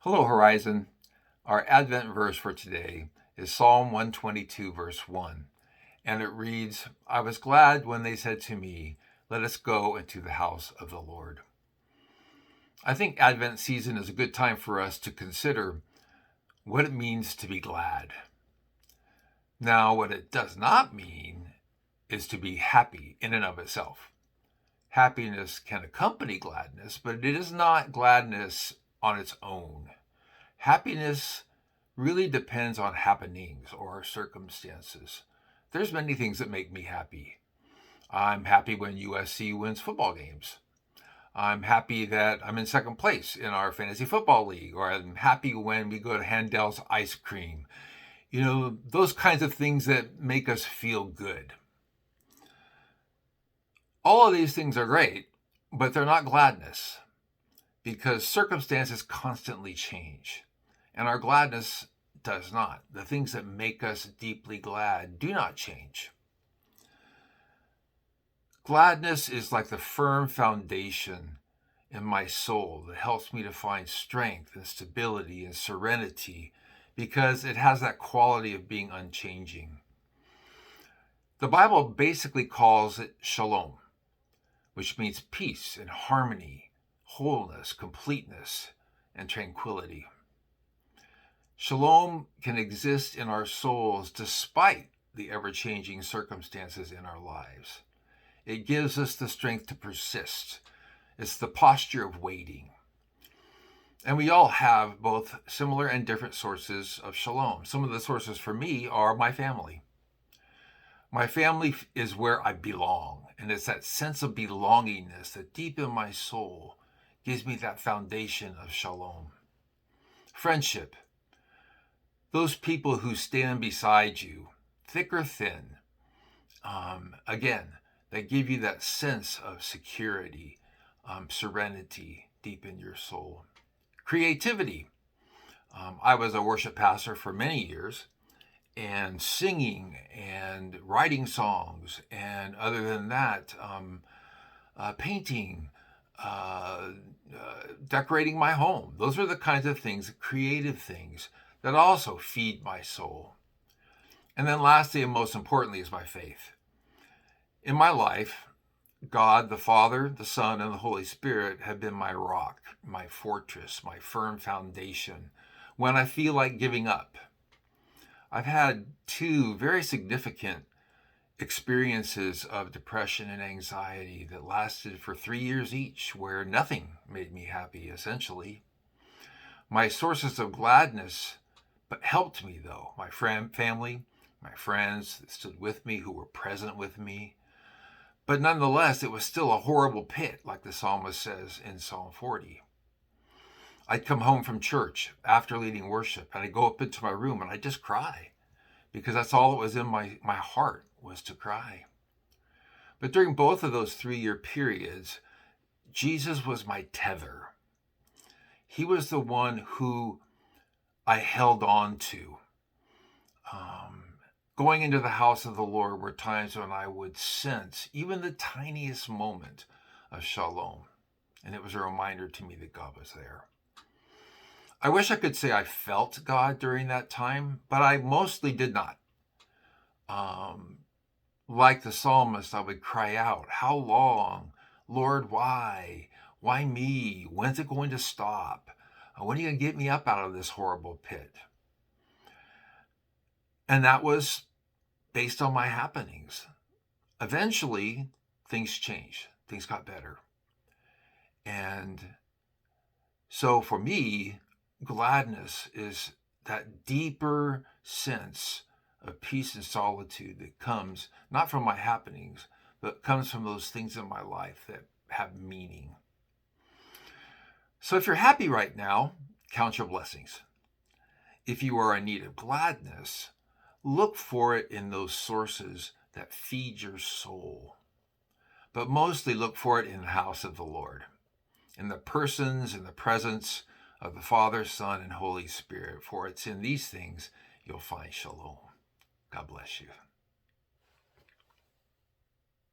Hello, Horizon. Our Advent verse for today is Psalm 122, verse 1, and it reads, I was glad when they said to me, let us go into the house of the Lord. I think Advent season is a good time for us to consider what it means to be glad. Now, what it does not mean is to be happy in and of itself. Happiness can accompany gladness, but it is not gladness on its own. Happiness really depends on happenings or circumstances. There's many things that make me happy. I'm happy when USC wins football games. I'm happy that I'm in second place in our fantasy football league, or I'm happy when we go to Handel's ice cream. Those kinds of things that make us feel good. All of these things are great, but they're not gladness because circumstances constantly change. And our gladness does not. The things that make us deeply glad do not change. Gladness is like the firm foundation in my soul that helps me to find strength and stability and serenity because it has that quality of being unchanging. The Bible basically calls it shalom, which means peace and harmony, wholeness, completeness, and tranquility. Shalom can exist in our souls despite the ever-changing circumstances in our lives. It gives us the strength to persist. It's the posture of waiting. And we all have both similar and different sources of shalom. Some of the sources for me are my family. My family is where I belong, and it's that sense of belongingness that deep in my soul gives me that foundation of shalom. Friendship. Those people who stand beside you, thick or thin, again, that give you that sense of security, serenity deep in your soul. Creativity. I was a worship pastor for many years, and singing and writing songs, and other than that, painting, decorating my home. Those are the kinds of things, creative things, that also feed my soul. And then lastly, and most importantly, is my faith. In my life, God, the Father, the Son, and the Holy Spirit have been my rock, my fortress, my firm foundation when I feel like giving up. I've had two very significant experiences of depression and anxiety that lasted for 3 years each, where nothing made me happy, essentially. My sources of gladness but helped me, though. My family, my friends that stood with me, who were present with me. But nonetheless, it was still a horrible pit, like the psalmist says in Psalm 40. I'd come home from church after leading worship, and I'd go up into my room and I'd just cry, because that's all that was in my heart, was to cry. But during both of those 3-year periods, Jesus was my tether. He was the one who I held on to. Going into the house of the Lord were times when I would sense even the tiniest moment of shalom. And it was a reminder to me that God was there. I wish I could say I felt God during that time, but I mostly did not. Like the psalmist, I would cry out, how long? Lord, why? Why me? When's it going to stop? When are you going to get me up out of this horrible pit? And that was based on my happenings. Eventually, things changed. Things got better. And so for me, gladness is that deeper sense of peace and solitude that comes not from my happenings, but comes from those things in my life that have meaning. So if you're happy right now, count your blessings. If you are in need of gladness, look for it in those sources that feed your soul. But mostly look for it in the house of the Lord, in the persons and the presence of the Father, Son, and Holy Spirit. For it's in these things you'll find shalom. God bless you.